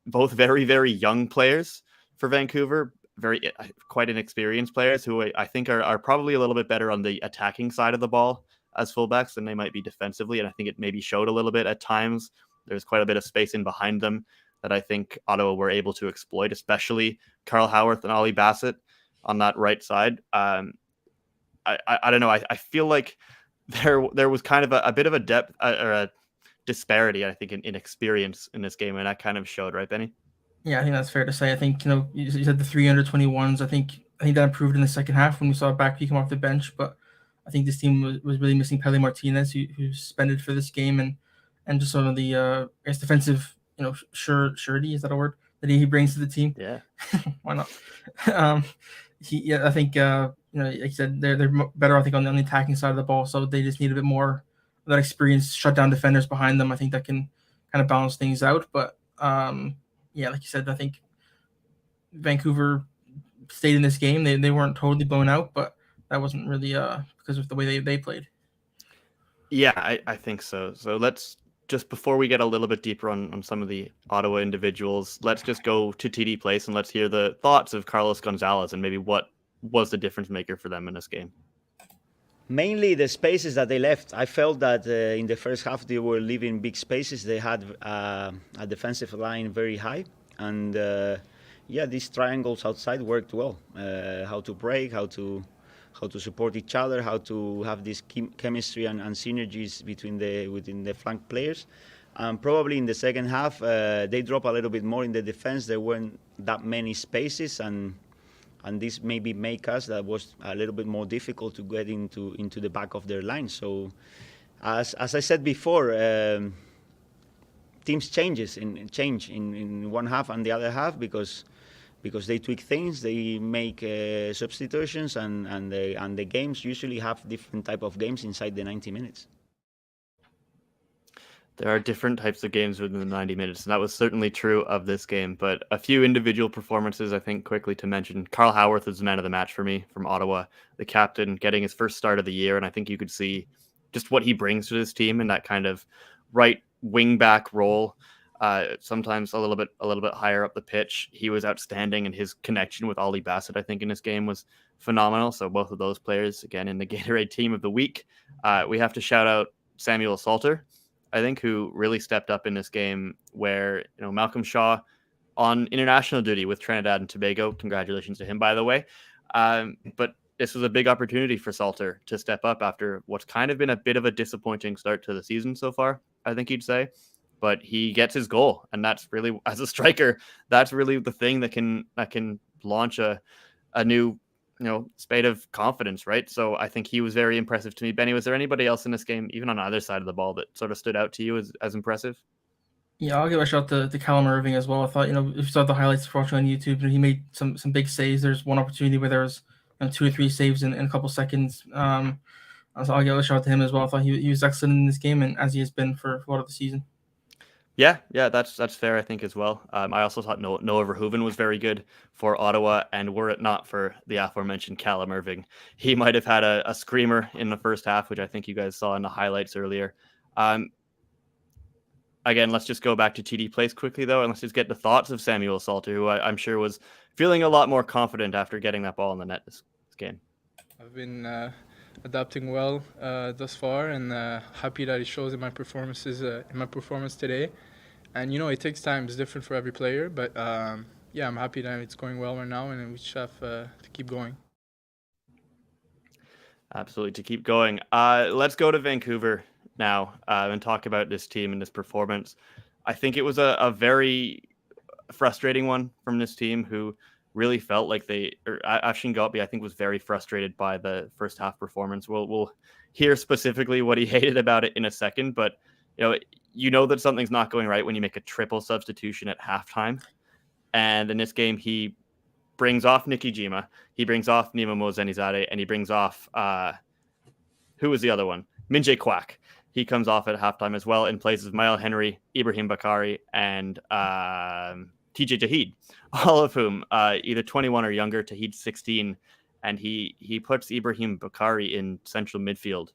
both very, very young players for Vancouver, quite inexperienced players who I think are probably a little bit better on the attacking side of the ball as fullbacks than they might be defensively. And I think it maybe showed a little bit at times. There's quite a bit of space in behind them that I think Ottawa were able to exploit, especially Carl Howarth and Ollie Bassett on that right side. I don't know. I feel like there was kind of a bit of a depth or a disparity, I think, in experience in this game, and that kind of showed, right, Benny?
Yeah, I think that's fair to say. I think, you said the 3 under-21s. I think that improved in the second half when we saw Backby come off the bench. But I think this team was really missing Pele Martinez, who's suspended for this game, and just some of the I guess defensive, surety, is that a word, that he brings to the team.
Yeah.
Why not? I think like you said, they're better, I think, on the attacking side of the ball, so they just need a bit more of that experience, shut down defenders behind them. I think that can kind of balance things out. But like you said, I think Vancouver stayed in this game. They weren't totally blown out, but that wasn't really because of the way they played.
Yeah, I think so. So let's just, before we get a little bit deeper on some of the Ottawa individuals, let's just go to TD Place and let's hear the thoughts of Carlos Gonzalez and maybe what was the difference maker for them in this game.
Mainly the spaces that they left. I felt that in the first half they were leaving big spaces. They had a defensive line very high, and these triangles outside worked well. How to break, how to support each other, how to have this chemistry and synergies within the flank players. Probably in the second half they dropped a little bit more in the defense. There weren't that many spaces, and this maybe make us that was a little bit more difficult to get into the back of their line. So as I said before, teams change in one half and the other half because they tweak things, they make substitutions, and the games usually have different type of games inside the 90 minutes.
There are different types of games within the 90 minutes, and that was certainly true of this game. But a few individual performances, I think, quickly to mention. Carl Howarth is the man of the match for me from Ottawa, the captain, getting his first start of the year, and I think you could see just what he brings to this team in that kind of right wing back role. Sometimes a little bit higher up the pitch. He was outstanding, and his connection with Ollie Bassett, I think, in this game was phenomenal. So both of those players, again, in the Gatorade Team of the Week. We have to shout out Samuel Salter, I think, who really stepped up in this game, where Malcolm Shaw on international duty with Trinidad and Tobago. Congratulations to him, by the way. But this was a big opportunity for Salter to step up after what's kind of been a bit of a disappointing start to the season so far, I think you'd say. But he gets his goal, and that's really, as a striker, that's really the thing that can launch a new spate of confidence, right? So I think he was very impressive to me. Benny, was there anybody else in this game, even on either side of the ball, that sort of stood out to you as impressive?
Yeah, I'll give a shout to Callum Irving as well. I thought, if you saw the highlights watching on YouTube, he made some big saves. There's one opportunity where there was 2 or 3 saves in a couple seconds. So I'll give a shout to him as well. I thought he was excellent in this game, and as he has been for a lot of the season.
Yeah, that's fair, I think, as well. I also thought Noah Verhoeven was very good for Ottawa, and were it not for the aforementioned Callum Irving, he might have had a screamer in the first half, which I think you guys saw in the highlights earlier. Again, let's just go back to TD Place quickly, though, and let's just get the thoughts of Samuel Salter, who I'm sure was feeling a lot more confident after getting that ball in the net this game.
I've been adapting well thus far, and happy that it shows in my performances in my performance today. And it takes time. It's different for every player, but I'm happy that it's going well right now, and we just have to keep going.
Absolutely, to keep going. Let's go to Vancouver now and talk about this team and this performance. I think it was a very frustrating one from this team, who really felt like Fshin Gopi, I think, was very frustrated by the first half performance. We'll hear specifically what he hated about it in a second, but that something's not going right when you make a triple substitution at halftime. And in this game, he brings off Nicky Jima, he brings off Nima Mozenizade, and he brings off who was the other one? Minje Kwak. He comes off at halftime as well, in places of Mael Henry, Ibrahim Bakari, and TJ Tahid, all of whom either 21 or younger. Tahid 16, and he puts Ibrahim Bakari in central midfield,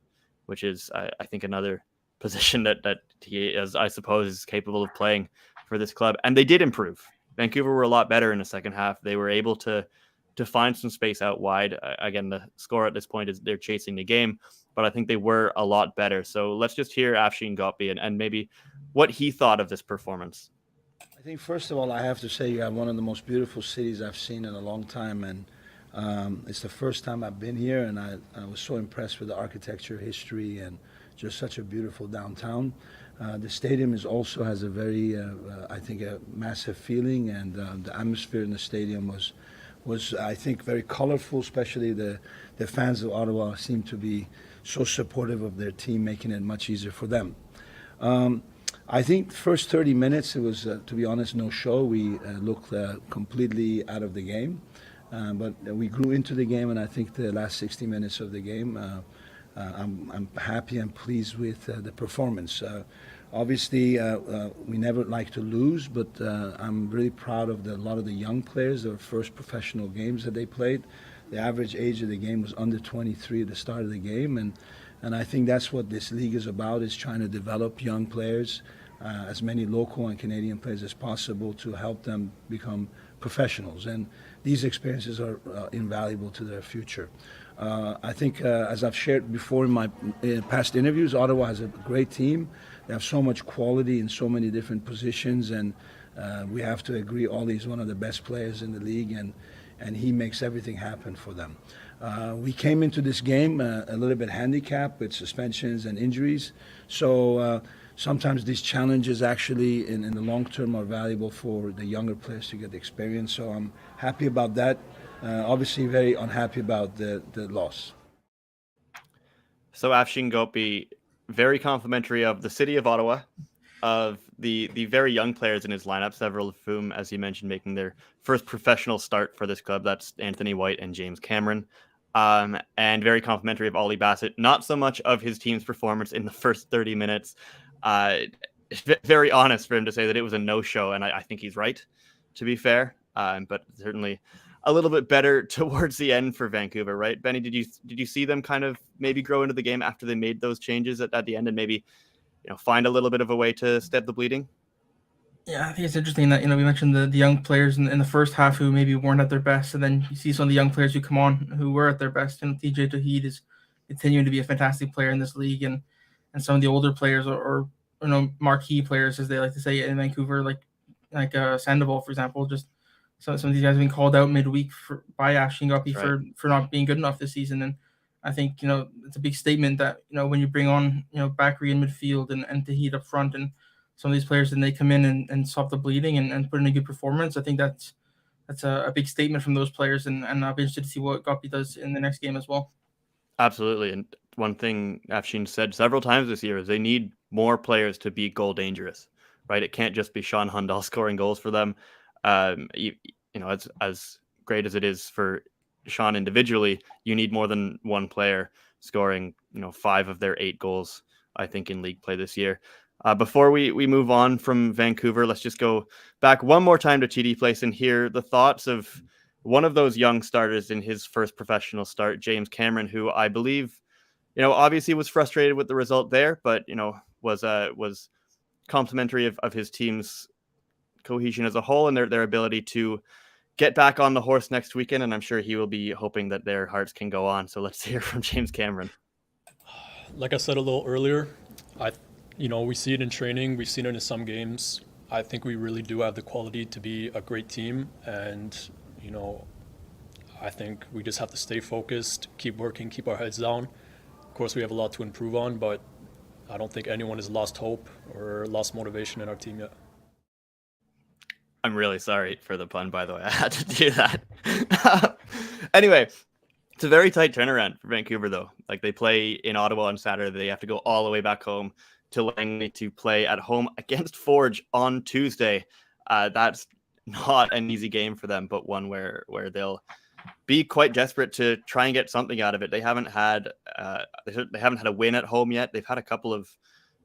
which is I think another position that he is, I suppose, is capable of playing for this club. And they did improve. Vancouver were a lot better in the second half. They were able to find some space out wide. Again, the score at this point is they're chasing the game, but I think they were a lot better. So let's just hear Fshin Gopi and maybe what he thought of this performance.
I think, first of all, I have to say you have one of the most beautiful cities I've seen in a long time, and it's the first time I've been here, and I was so impressed with the architecture, history, and just such a beautiful downtown. The stadium also has a very, I think, a massive feeling, and the atmosphere in the stadium was was, I think, very colorful, especially the fans of Ottawa seem to be so supportive of their team, making it much easier for them. I think the first 30 minutes, it was, to be honest, no show. We looked completely out of the game. But we grew into the game, and I think the last 60 minutes of the game, I'm happy and pleased with the performance. Obviously, we never like to lose, but I'm really proud of a lot of the young players, their first professional games that they played. The average age of the game was under 23 at the start of the game, and I think that's what this league is about, is trying to develop young players, as many local and Canadian players as possible, to help them become professionals. And these experiences are invaluable to their future. I think, as I've shared before in my past interviews, Ottawa has a great team. They have so much quality in so many different positions, and we have to agree Ollie's one of the best players in the league, and he makes everything happen for them. We came into this game a little bit handicapped with suspensions and injuries, so sometimes these challenges actually in the long term are valuable for the younger players to get the experience, so I'm happy about that. Obviously very unhappy about the loss.
So Fshin, Gopi, very complimentary of the city of Ottawa, of the very young players in his lineup, several of whom, as you mentioned, making their first professional start for this club. That's Anthony White and James Cameron. And very complimentary of Ollie Bassett. Not so much of his team's performance in the first 30 minutes. Very honest for him to say that it was a no-show, and I think he's right, to be fair. But certainly a little bit better towards the end for Vancouver, right? Benny, did you see them kind of maybe grow into the game after they made those changes at the end, and maybe find a little bit of a way to stop the bleeding?
Yeah, I think it's interesting that, we mentioned the young players in the first half who maybe weren't at their best, and then you see some of the young players who come on who were at their best. TJ Tauheed is continuing to be a fantastic player in this league, and some of the older players or marquee players, as they like to say in Vancouver, like Sandoval, for example. Just some of these guys have been called out midweek by Fshin Gopi for not being good enough this season, and I think it's a big statement that when you bring on Bakary in midfield and Tauheed up front, and some of these players, and they come in and stop the bleeding and put in a good performance. I think that's a big statement from those players, and I'll be interested to see what Gopi does in the next game as well.
Absolutely. And one thing Fshin said several times this year is they need more players to be goal dangerous, right? It can't just be Sean Hundal scoring goals for them. It's as great as it is for Sean individually, you need more than one player scoring, 5 of their 8 goals, I think, in league play this year. Before we move on from Vancouver, let's just go back one more time to TD Place and hear the thoughts of one of those young starters in his first professional start, James Cameron, who I believe, obviously was frustrated with the result there, but, was complimentary of his team's cohesion as a whole and their ability to get back on the horse next weekend. And I'm sure he will be hoping that their hearts can go on. So let's hear from James Cameron.
Like I said a little earlier, we see it in training. We've seen it in some games. I think we really do have the quality to be a great team. And, I think we just have to stay focused, keep working, keep our heads down. Of course, we have a lot to improve on, but I don't think anyone has lost hope or lost motivation in our team yet.
I'm really sorry for the pun, by the way. I had to do that. Anyway, it's a very tight turnaround for Vancouver, though. Like, they play in Ottawa on Saturday. They have to go all the way back home to Langley to play at home against Forge on Tuesday. That's not an easy game for them, but one where they'll be quite desperate to try and get something out of it. They haven't had a win at home yet. They've had a couple of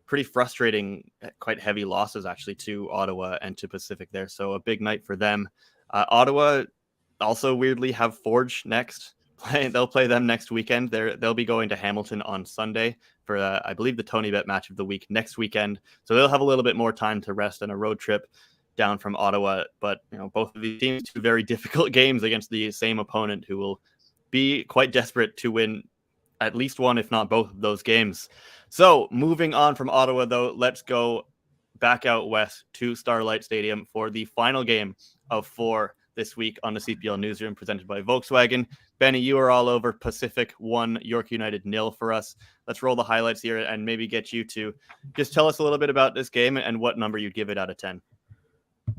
pretty frustrating, quite heavy losses actually to Ottawa and to Pacific there. So a big night for them. Ottawa also weirdly have Forge next. They'll play them next weekend. They'll be going to Hamilton on Sunday for, I believe, the Tony Bet match of the week next weekend. So they'll have a little bit more time to rest and a road trip down from Ottawa. But both of these teams, 2 very difficult games against the same opponent who will be quite desperate to win at least one, if not both of those games. So moving on from Ottawa, though, let's go back out west to Starlight Stadium for the final game of 4 this week on the CPL Newsroom presented by Volkswagen. Benny, you are all over Pacific 1, York United 0 for us. Let's roll the highlights here and maybe get you to just tell us a little bit about this game and what number you'd give it out of 10.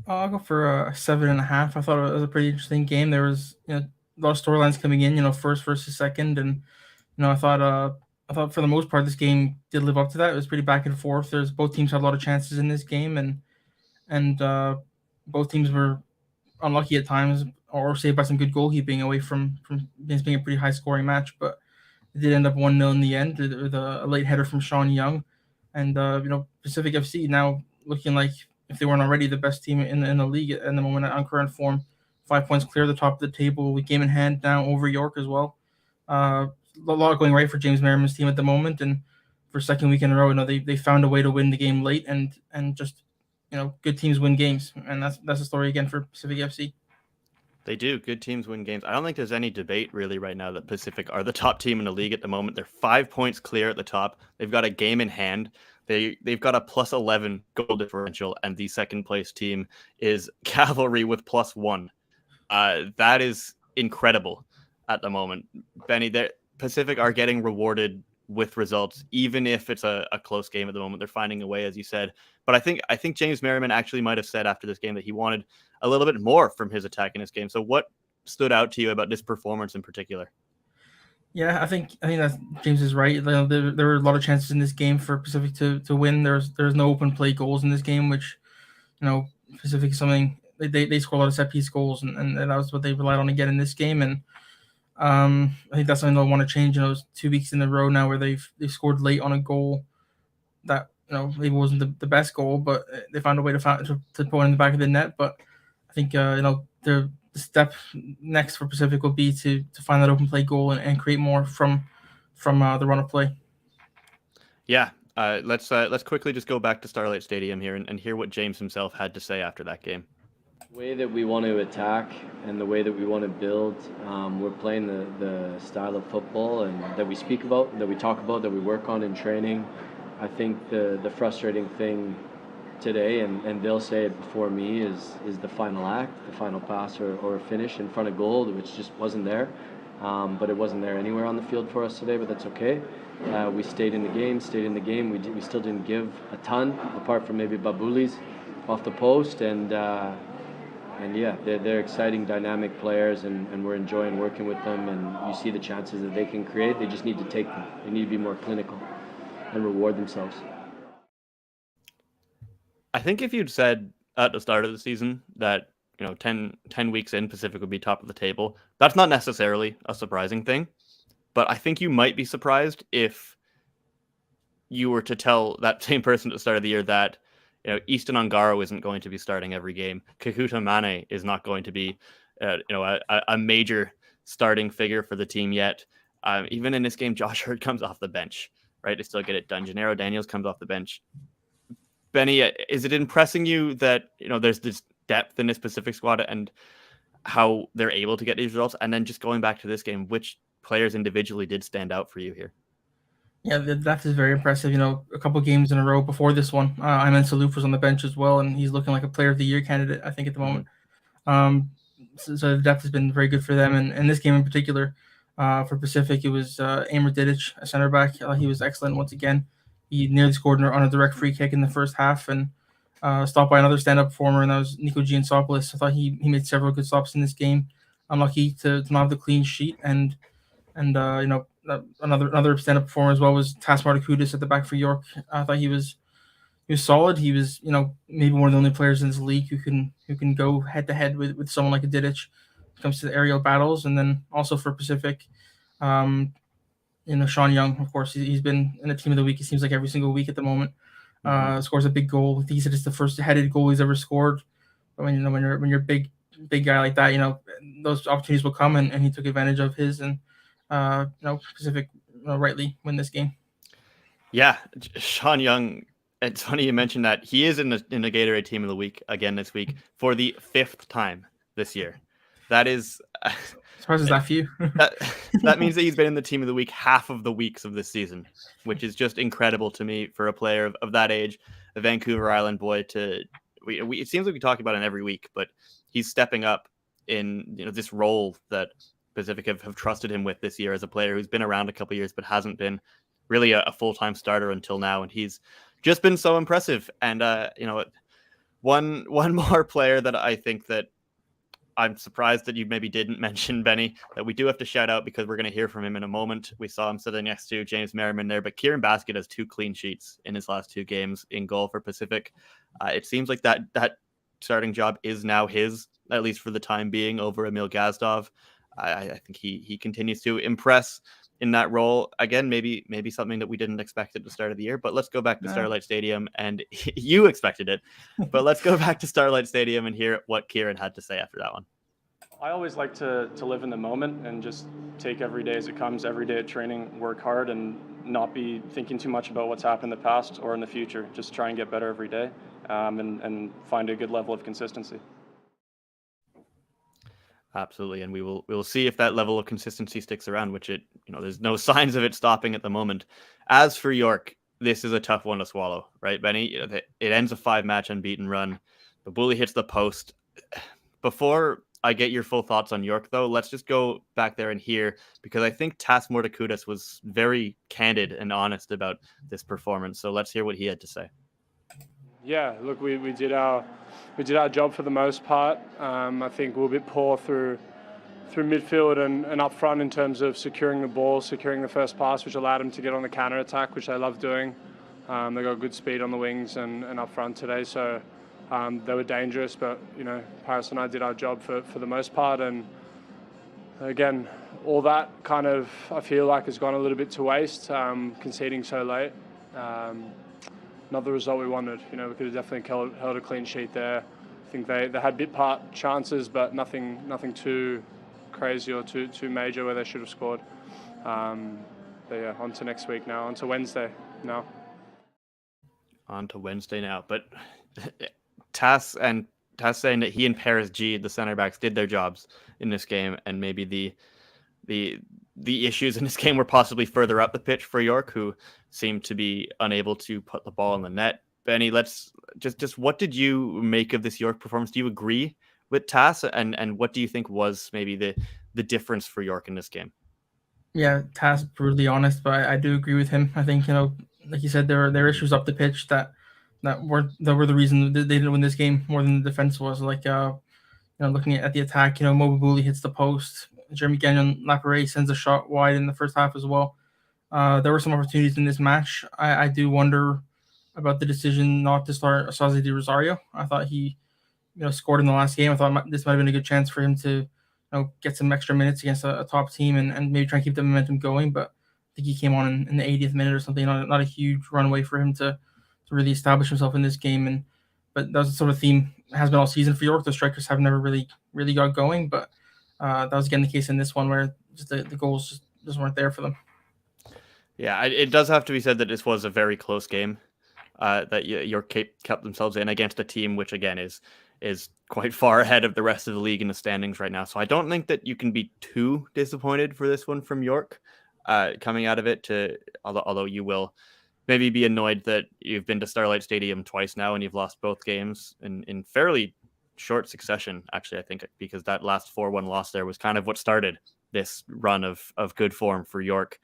I'll go for a 7.5. I thought it was a pretty interesting game. There was a lot of storylines coming in. First versus second, and I thought for the most part this game did live up to that. It was pretty back and forth. There's both teams had a lot of chances in this game, and both teams were unlucky at times or saved by some good goalkeeping away from this being a pretty high scoring match. But it did end up 1-0 in the end with a late header from Sean Young, and Pacific FC now looking like, if they weren't already, the best team in the league in the moment on current form. 5 points clear the top of the table with game in hand now over York as well. A lot going right for James Merriman's team at the moment, and for second week in a row, they found a way to win the game late, and just good teams win games, and that's the story again for Pacific FC.
They do. Good teams win games. I don't think there's any debate really right now that Pacific are the top team in the league at the moment. They're 5 points clear at the top. They've got a game in hand. They've got a plus 11 goal differential, and the second place team is Cavalry with plus 1. That is incredible at the moment. Benny, Pacific are getting rewarded with results, even if it's a close game at the moment. They're finding a way, as you said. But I think James Merriman actually might have said after this game that he wanted a little bit more from his attack in this game. So what stood out to you about this performance in particular?
Yeah, I think that James is right. There were a lot of chances in this game for Pacific to win. There's no open play goals in this game, which Pacific is something they score a lot of set piece goals, and that was what they relied on again in this game. And I think that's something they'll want to change. It was 2 weeks in a row now where they've scored late on a goal that maybe wasn't the best goal, but they found a way to put it in the back of the net. But I think the step next for Pacific will be to find that open play goal and create more from the run of play.
Yeah, let's quickly just go back to Starlight Stadium here and hear what James himself had to say after that game.
The way that we want to attack and the way that we want to build, we're playing the style of football and that we speak about, that we talk about, that we work on in training. I think the frustrating thing today, and they'll say it before me, is the final act, the final pass or finish in front of goal, which just wasn't there. But it wasn't there anywhere on the field for us today, but that's okay. We stayed in the game. We still didn't give a ton, apart from maybe Babulis off the post, and yeah, they're exciting, dynamic players, and we're enjoying working with them, and you see the chances that they can create. They just need to take them. They need to be more clinical and reward themselves.
I think if you'd said at the start of the season that 10 weeks in, Pacific would be top of the table, that's not necessarily a surprising thing, but I think you might be surprised if you were to tell that same person at the start of the year that Easton Ongaro isn't going to be starting every game. Kakuta Mane is not going to be, a major starting figure for the team yet. Even in this game, Josh Hurd comes off the bench, right? They still get it done. Gennaro Daniels comes off the bench. Benny, is it impressing you that there's this depth in this Pacific squad and how they're able to get these results? And then just going back to this game, which players individually did stand out for you here?
Yeah, the depth is very impressive. A couple games in a row before this one, Ayman Salouf was on the bench as well, and he's looking like a Player of the Year candidate, I think, at the moment. So the depth has been very good for them, and in this game in particular, for Pacific, it was Amir Didic, a center back. He was excellent once again. He nearly scored on a direct free kick in the first half, and stopped by another stand-up performer, and that was Nico Giansopoulos. I thought he made several good stops in this game. Unlucky to not have the clean sheet, and another stand-up performer as well was Tas Martakudis at the back for York. I thought he was solid. He was maybe one of the only players in this league who can go head to head with someone like a Didic when it comes to the aerial battles. And then also for Pacific, Sean Young, of course, he's been in the team of the week. It seems like every single week at the moment. Scores a big goal. I think he said it's the first headed goal he's ever scored. But when you're a big guy like that, those opportunities will come, and he took advantage of his, and Pacific rightly win this game. Yeah,
Sean Young. It's funny you mentioned that. He is in the Gatorade Team of the Week again this week for the 5th time this year. That is.
As far as that few.
that means that he's been in the Team of the Week half of the weeks of this season, which is just incredible to me for a player of that age, a Vancouver Island boy. It seems like we talk about him every week, but he's stepping up in this role that Pacific have trusted him with this year as a player who's been around a couple of years but hasn't been really a full-time starter until now, and he's just been so impressive. And One more player that I think that I'm surprised that you maybe didn't mention, Benny, that we do have to shout out because we're going to hear from him in a moment. We saw him sitting next to James Merriman there, but Kieran Basket has 2 clean sheets in his last 2 games in goal for Pacific. It seems like that starting job is now his, at least for the time being, over Emil Gazdov. I think he continues to impress in that role. Again, maybe something that we didn't expect at the start of the year, but let's go back to Starlight Stadium, and you expected it, but let's go back to Starlight Stadium and hear what Kieran had to say after that one.
I always like to live in the moment and just take every day as it comes, every day at training, work hard, and not be thinking too much about what's happened in the past or in the future. Just try and get better every day, and find a good level of consistency.
Absolutely, and we will see if that level of consistency sticks around, which there's no signs of it stopping at the moment. As for York, this is a tough one to swallow, right, Benny? It ends a 5-match unbeaten run. The bully hits the post. Before I get your full thoughts on York, though, let's just go back there and hear, because I think Tas Mordekoutas was very candid and honest about this performance. So let's hear what he had to say.
Yeah, look, we did our job for the most part. I think we were a bit poor through midfield and up front in terms of securing the ball, securing the first pass, which allowed them to get on the counter attack, which they love doing. They got good speed on the wings and up front today, so they were dangerous. But Paris and I did our job for the most part, and again, all that kind of I feel like has gone a little bit to waste, conceding so late. Not the result we wanted. We could have definitely held a clean sheet there. I think they had bit part chances, but nothing too crazy or too major where they should have scored. But yeah, on to next week now, on to Wednesday now.
On to Wednesday now, but Tas saying that he and Paris G, the center backs, did their jobs in this game, and maybe the issues in this game were possibly further up the pitch for York, who seemed to be unable to put the ball in the net. Benny, let's just what did you make of this York performance? Do you agree with Tas, and what do you think was maybe the difference for York in this game?
Yeah, Tas brutally honest, but I do agree with him. I think like you said, there are issues up the pitch that were the reason they didn't win this game more than the defense was. Like looking at the attack, Mobabuli hits the post. Jeremy Gagnon-Lapierre sends a shot wide in the first half as well. There were some opportunities in this match. I do wonder about the decision not to start Asazi de Rosario. I thought he scored in the last game. I thought this might have been a good chance for him to get some extra minutes against a top team and maybe try and keep the momentum going. But I think he came on in the 80th minute or something. Not a huge runway for him to really establish himself in this game. But that's the sort of theme has been all season for York. The strikers have never really got going, but that was again the case in this one where just the goals just weren't there for them.
Yeah, it does have to be said that this was a very close game that York kept themselves in against a team which again is quite far ahead of the rest of the league in the standings right now. So I don't think that you can be too disappointed for this one from York coming out of it. Although you will maybe be annoyed that you've been to Starlight Stadium twice now and you've lost both games in fairly short succession, actually, I think, because that last 4-1 loss there was kind of what started this run of good form for York.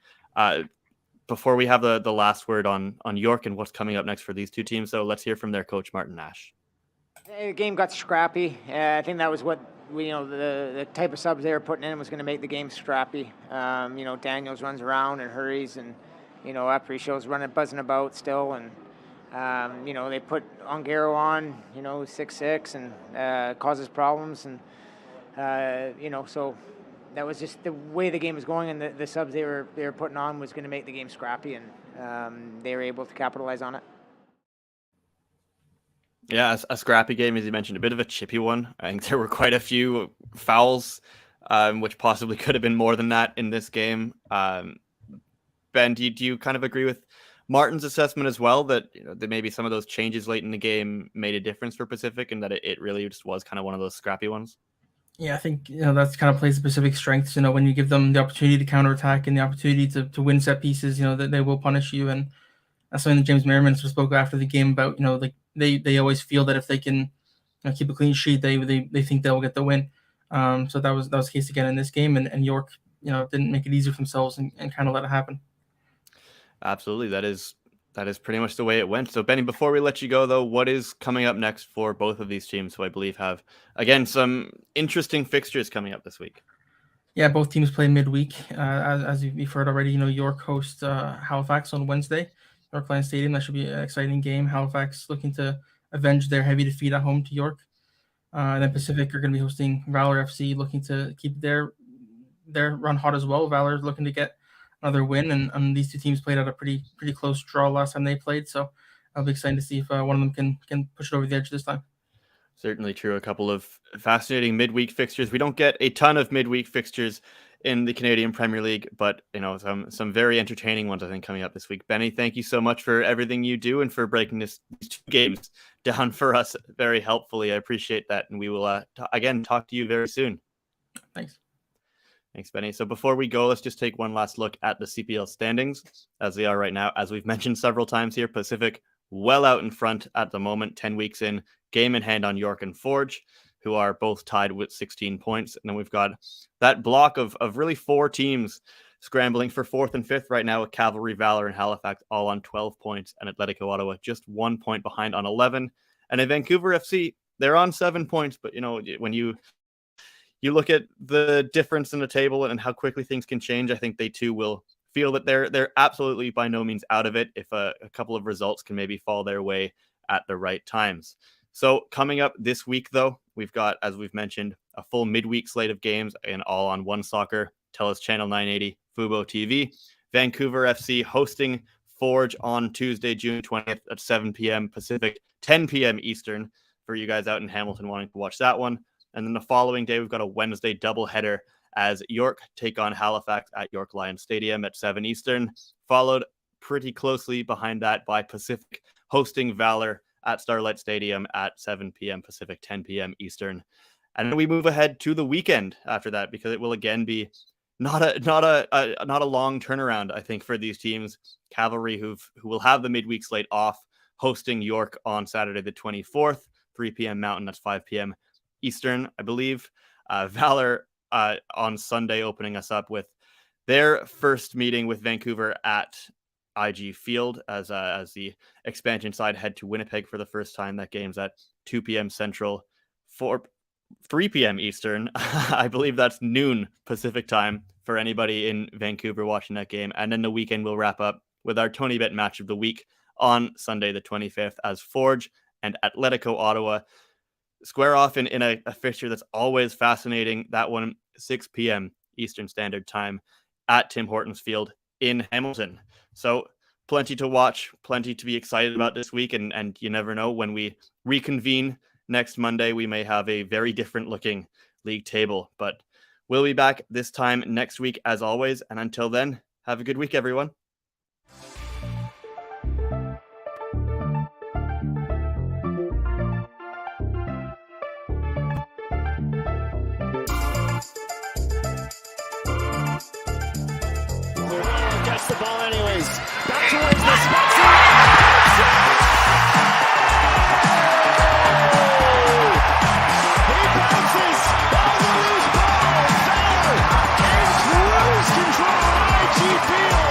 Before we have the last word on York and what's coming up next for these two teams, so let's hear from their coach, Martin Nash.
The game got scrappy. I think that was what the type of subs they were putting in was going to make the game scrappy. Daniels runs around and hurries, and after he shows buzzing about still, and they put Ongaro on, 6'6", and causes problems, and so that was just the way the game was going, and the subs they were putting on was going to make the game scrappy, and they were able to capitalize on it.
Yeah, a scrappy game, as you mentioned, a bit of a chippy one. I think there were quite a few fouls, which possibly could have been more than that in this game. Ben, do you kind of agree with Martin's assessment as well, that that maybe some of those changes late in the game made a difference for Pacific, and that it really just was kind of one of those scrappy ones?
Yeah, I think that's kind of plays Pacific strengths. When you give them the opportunity to counterattack and the opportunity to win set pieces, that they will punish you, and that's something that James Merriman spoke after the game about. Like they always feel that if they can keep a clean sheet, they think they'll get the win. So that was the case again in this game, and York didn't make it easy for themselves and kind of let it happen.
Absolutely, that is That is pretty much the way it went. So, Benny, before we let you go, though, what is coming up next for both of these teams, who I believe have, again, some interesting fixtures coming up this week?
Yeah, both teams play midweek. As you've heard already, York hosts Halifax on Wednesday, York Lions Stadium. That should be an exciting game. Halifax looking to avenge their heavy defeat at home to York. And then Pacific are going to be hosting Valor FC, looking to keep their run hot as well. Valor is looking to get another win, and these two teams played at a pretty close draw last time they played. So I'll be excited to see if one of them can push it over the edge this time.
Certainly true. A couple of fascinating midweek fixtures. We don't get a ton of midweek fixtures in the Canadian Premier League, but some very entertaining ones, I think, coming up this week. Benny, thank you so much for everything you do and for breaking these two games down for us very helpfully. I appreciate that, and we will again talk to you very soon. Thanks, Benny. So before we go, let's just take one last look at the CPL standings as they are right now. As we've mentioned several times here, Pacific well out in front at the moment, 10 weeks in, game in hand on York and Forge, who are both tied with 16 points. And then we've got that block of really four teams scrambling for 4th and 5th right now, with Cavalry, Valor, and Halifax all on 12 points, and Atletico Ottawa just 1 point behind on 11. And in Vancouver FC, they're on 7 points, but when you look at the difference in the table and how quickly things can change, I think they too will feel that they're absolutely by no means out of it if a couple of results can maybe fall their way at the right times. So coming up this week, though, we've got, as we've mentioned, a full midweek slate of games and all on One Soccer, TELUS Channel 980, Fubo TV. Vancouver FC hosting Forge on Tuesday, June 20th at 7 p.m. Pacific, 10 p.m. Eastern for you guys out in Hamilton wanting to watch that one. And then the following day, we've got a Wednesday doubleheader as York take on Halifax at York Lions Stadium at 7 Eastern, followed pretty closely behind that by Pacific hosting Valor at Starlight Stadium at 7 p.m. Pacific, 10 p.m. Eastern. And then we move ahead to the weekend after that, because it will again be not a long turnaround, I think, for these teams. Cavalry, who will have the midweek slate off, hosting York on Saturday the 24th, 3 p.m. Mountain, that's 5 p.m. Eastern, I believe. Valor on Sunday opening us up with their first meeting with Vancouver at IG Field as the expansion side head to Winnipeg for the first time. That game's at 2 p.m. Central, 3 p.m. Eastern. I believe that's noon Pacific time for anybody in Vancouver watching that game. And then the weekend will wrap up with our Tony Bet match of the week on Sunday the 25th as Forge and Atletico Ottawa square off in a fixture that's always fascinating. That one, 6 p.m. Eastern Standard Time at Tim Hortons Field in Hamilton. So plenty to watch, plenty to be excited about this week. And you never know, when we reconvene next Monday, we may have a very different looking league table. But we'll be back this time next week, as always. And until then, have a good week, everyone.
Gets the ball anyways. Back towards the Spencer. He bounces on the loose ball. Valor in cruise control on IG Field.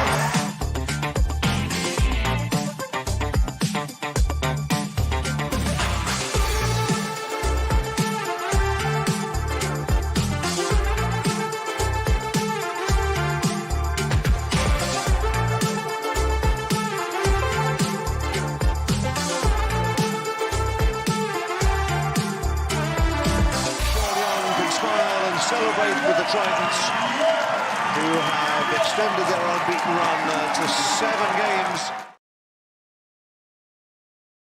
Celebrate with the Tridents, who have extended their unbeaten run to 7 games.